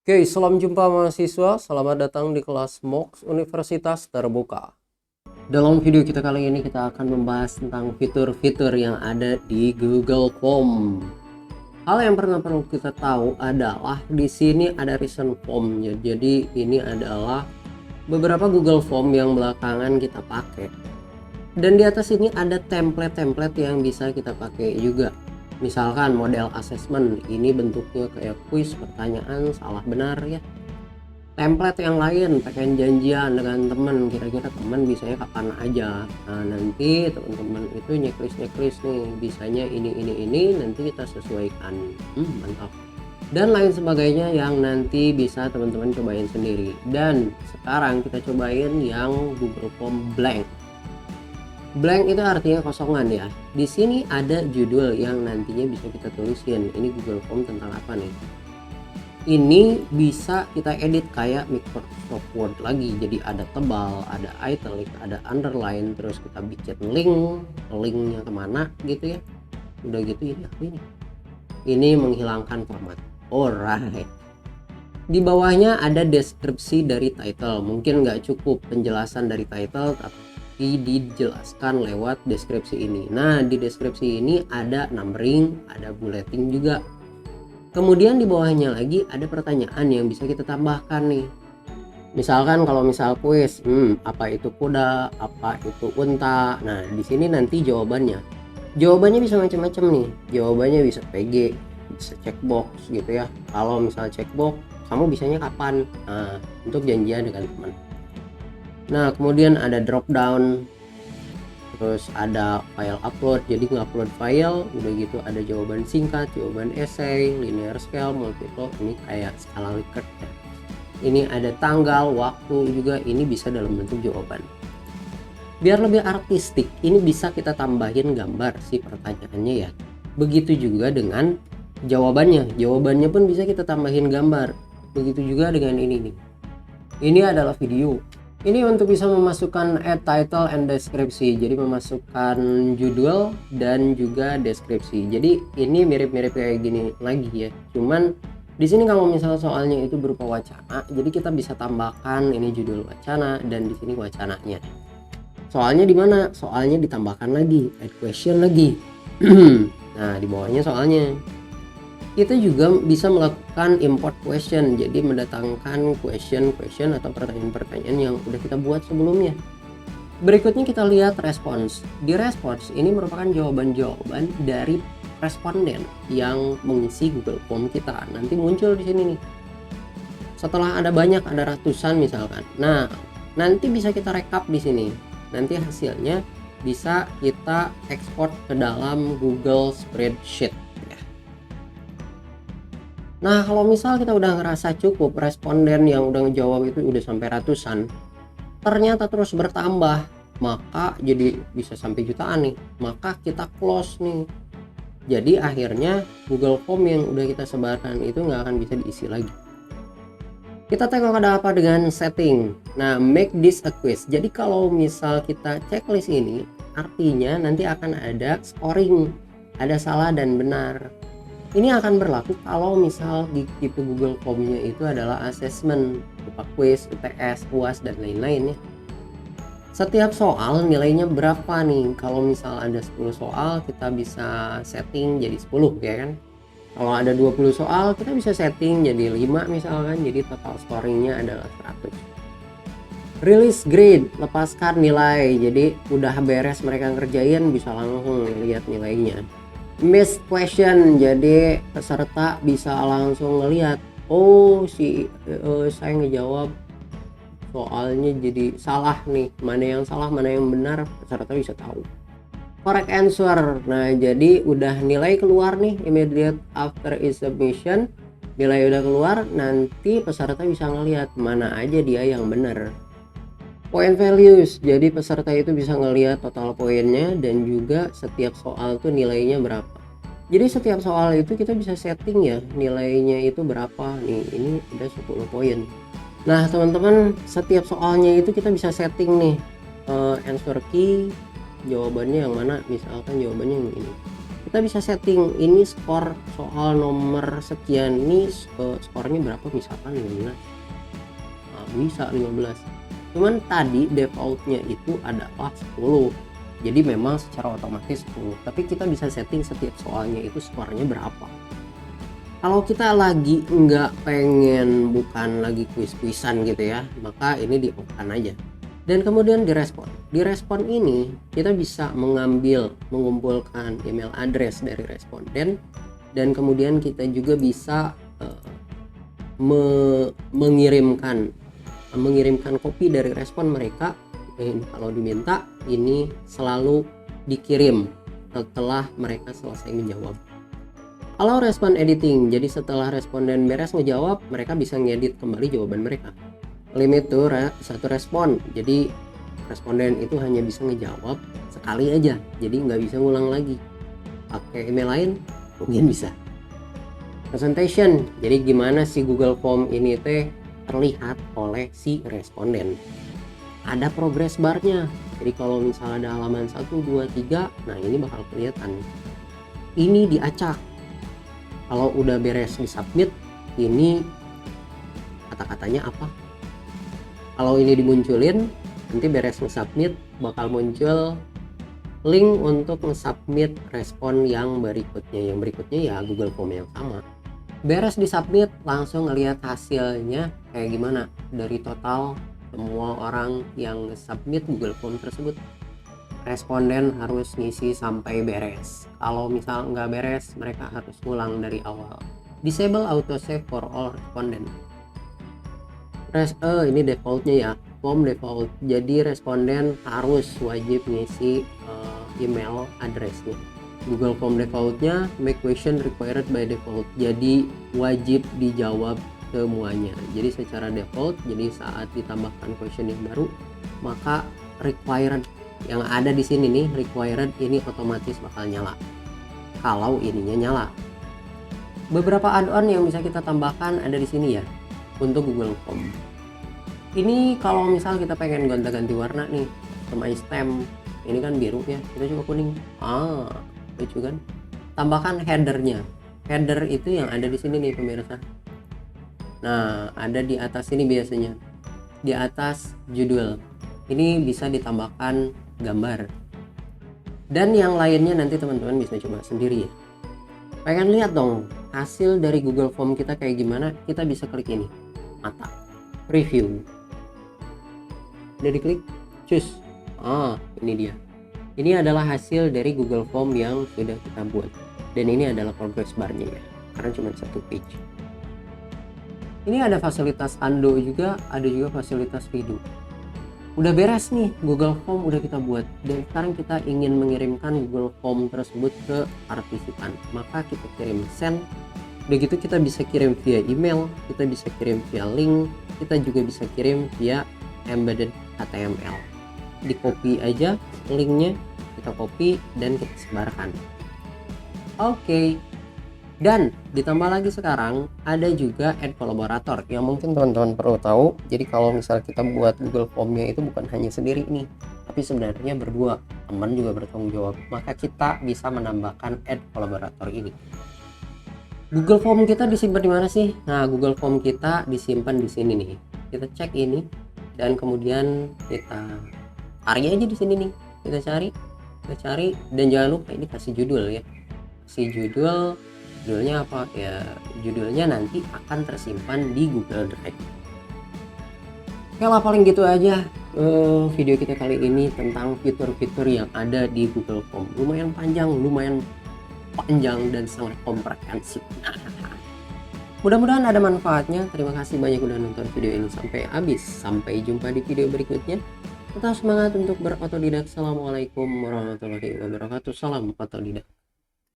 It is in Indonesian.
Oke, salam jumpa mahasiswa. Selamat datang di kelas MOOCs Universitas Terbuka. Dalam video kita kali ini kita akan membahas tentang fitur-fitur yang ada di Google Form. Hal yang perlu kita tahu adalah di sini ada recent form. Jadi ini adalah beberapa Google Form yang belakangan kita pakai. Dan di atas ini ada template-template yang bisa kita pakai juga. Misalkan model assessment, ini bentuknya kayak kuis, pertanyaan salah benar ya. Template yang lain, pengen janjian dengan teman, kira-kira teman bisanya kapan aja. Nah nanti teman-teman itu checklist nih, bisanya ini, nanti kita sesuaikan. Mantap. Dan lain sebagainya yang nanti bisa teman-teman cobain sendiri. Dan sekarang kita cobain yang Google Form blank. Blank itu artinya kosongan ya. Di sini ada judul yang nantinya bisa kita tulisin. Ini Google Form tentang apa nih? Ini bisa kita edit kayak Microsoft Word lagi. Jadi ada tebal, ada italic, ada underline, terus kita bikin linknya kemana gitu ya. Udah gitu ini apa ini? Ini menghilangkan format. Alright. Di bawahnya ada deskripsi dari title. Mungkin nggak cukup penjelasan dari title, tapi dijelaskan lewat deskripsi ini. Nah di deskripsi ini ada numbering, ada bulletin juga. Kemudian di bawahnya lagi ada pertanyaan yang bisa kita tambahkan nih. Misalkan kalau misal kuis, apa itu kuda, apa itu unta. Nah di sini nanti jawabannya bisa macam-macam nih. Jawabannya bisa PG, bisa checkbox gitu ya. Kalau misal checkbox, kamu bisanya kapan? Nah untuk janjian dengan teman. Nah kemudian ada drop down, terus ada file upload, jadi ngupload file. Udah gitu ada jawaban singkat, jawaban essay, linear scale, multiple, ini kayak skala Likert ya. Ini ada tanggal, waktu juga, ini bisa dalam bentuk jawaban. Biar lebih artistik, ini bisa kita tambahin gambar si pertanyaannya ya. Begitu juga dengan jawabannya pun bisa kita tambahin gambar. Begitu juga dengan ini nih. Ini adalah video. Ini untuk bisa memasukkan add title and deskripsi. Jadi memasukkan judul dan juga deskripsi. Jadi ini mirip-mirip kayak gini lagi ya. Cuman di sini kalau misalnya soalnya itu berupa wacana, jadi kita bisa tambahkan ini judul wacana dan di sini wacananya. Soalnya di mana? Soalnya ditambahkan lagi, add question lagi. Nah, di bawahnya soalnya. Kita juga bisa melakukan import question, jadi mendatangkan question atau pertanyaan-pertanyaan yang udah kita buat sebelumnya. Berikutnya kita lihat respons. Di respons ini merupakan jawaban-jawaban dari responden yang mengisi Google Form kita. Nanti muncul di sini nih. Setelah ada banyak, ada ratusan misalkan. Nah, nanti bisa kita rekap di sini. Nanti hasilnya bisa kita ekspor ke dalam Google Spreadsheet. Nah kalau misal kita udah ngerasa cukup, responden yang udah ngejawab itu udah sampai ratusan, ternyata terus bertambah, maka jadi bisa sampai jutaan nih, maka kita close nih. Jadi akhirnya Google Form yang udah kita sebarkan itu nggak akan bisa diisi lagi. Kita tengok ada apa dengan setting. Nah make this a quiz. Jadi kalau misal kita checklist ini, artinya nanti akan ada scoring, ada salah dan benar. Ini akan berlaku kalau misal di tipe Google Form-nya itu adalah assessment, berupa quiz, UTS, UAS, dan lain-lain ya. Setiap soal nilainya berapa nih? Kalau misal ada 10 soal, kita bisa setting jadi 10 ya kan? Kalau ada 20 soal, kita bisa setting jadi 5 misalkan, jadi total scoringnya adalah 100. Release grade, lepaskan nilai, jadi udah beres mereka ngerjain, bisa langsung lihat nilainya. Missed question, jadi peserta bisa langsung ngelihat, oh saya ngejawab soalnya jadi salah nih, mana yang salah mana yang benar, peserta bisa tahu. Correct answer, nah jadi udah nilai keluar nih immediate after submission, nilai udah keluar, nanti peserta bisa ngelihat mana aja dia yang benar. Point values, jadi peserta itu bisa ngelihat total poinnya dan juga setiap soal tuh nilainya berapa. Jadi setiap soal itu kita bisa setting ya nilainya itu berapa nih, ini udah 10 poin. Nah teman-teman, setiap soalnya itu kita bisa setting nih answer key, jawabannya yang mana, misalkan jawabannya yang ini. kita bisa setting ini skor soal nomor sekian ini skornya berapa, misalkan 15. Nah, bisa 15, cuman tadi defaultnya itu adalah 10, jadi memang secara otomatis 10, tapi kita bisa setting setiap soalnya itu skornya berapa. Kalau kita lagi nggak pengen, bukan lagi kuis-kuisan gitu ya, maka ini di off-kan aja. Dan kemudian direspon. Direspon ini kita bisa mengumpulkan email address dari responden, dan kemudian kita juga bisa mengirimkan kopi dari respon mereka. Kalau diminta, ini selalu dikirim setelah mereka selesai menjawab. Kalau respon editing, jadi setelah responden beres ngejawab, mereka bisa ngedit kembali jawaban mereka. Limit to satu respon, jadi responden itu hanya bisa ngejawab sekali aja, jadi nggak bisa ngulang lagi. Pakai email lain mungkin bisa. Presentation, jadi gimana si Google Form ini terlihat oleh si responden. Ada progress barnya, jadi kalau misalnya ada halaman 1, 2, 3, nah ini bakal kelihatan. Ini diacak. Kalau udah beres di submit, ini kata-katanya apa. Kalau ini dimunculin, nanti beres nge-submit bakal muncul link untuk nge-submit respon yang berikutnya. Yang berikutnya ya Google Form yang sama. Beres di submit, langsung ngelihat hasilnya kayak gimana dari total semua orang yang nge-submit Google Form tersebut. Responden harus ngisi sampai beres. Kalau misal nggak beres, mereka harus ulang dari awal. Disable autosave for all respondent. Ini defaultnya ya, form default. Jadi responden harus wajib ngisi email addressnya. Google Form defaultnya make question required by default. Jadi wajib dijawab semuanya. Jadi secara default, jadi saat ditambahkan question yang baru, maka required yang ada di sini nih, required ini otomatis bakal nyala kalau ininya nyala. Beberapa add-on yang bisa kita tambahkan ada di sini ya untuk Google Form. Ini kalau misal kita pengen gonta-ganti warna nih, sama stem ini kan biru ya, kita coba kuning. Lucu kan? Tambahkan headernya. Header itu yang ada di sini nih pemirsa. Nah, ada di atas ini biasanya, di atas judul. Ini bisa ditambahkan gambar, dan yang lainnya nanti teman-teman bisa coba sendiri ya. Pengen lihat dong hasil dari Google Form kita kayak gimana? Kita bisa klik ini, mata review, udah diklik, cus. Ini dia. Ini adalah hasil dari Google Form yang sudah kita buat, dan ini adalah progress barnya ya, karena cuma satu page. Ini ada fasilitas undo juga, ada juga fasilitas redo. Udah beres nih, Google Form udah kita buat, dan sekarang kita ingin mengirimkan Google Form tersebut ke partisipan, maka kita kirim send. Udah gitu kita bisa kirim via email, kita bisa kirim via link, kita juga bisa kirim via embedded HTML. Di copy aja linknya, kita copy dan kita sebarkan. Oke. Dan ditambah lagi sekarang ada juga add collaborator yang mungkin teman-teman perlu tahu. Jadi kalau misal kita buat Google Formnya itu bukan hanya sendiri nih, tapi sebenarnya berdua, teman juga bertanggung jawab. Maka kita bisa menambahkan add collaborator ini. Google Form kita disimpan di mana sih? Nah, Google Form kita disimpan di sini nih. Kita cek ini dan kemudian kita cari aja di sini nih. Kita cari dan jangan lupa ini kasih judul ya. Kasih judulnya apa ya, judulnya nanti akan tersimpan di Google Drive. Oke lah, paling gitu aja video kita kali ini tentang fitur-fitur yang ada di Google Form. Lumayan panjang dan sangat komprehensif. Mudah-mudahan ada manfaatnya. Terima kasih banyak udah nonton video ini sampai habis. Sampai jumpa di video berikutnya. Tetap semangat untuk berotodidak. Assalamualaikum warahmatullahi wabarakatuh. Salam otodidak.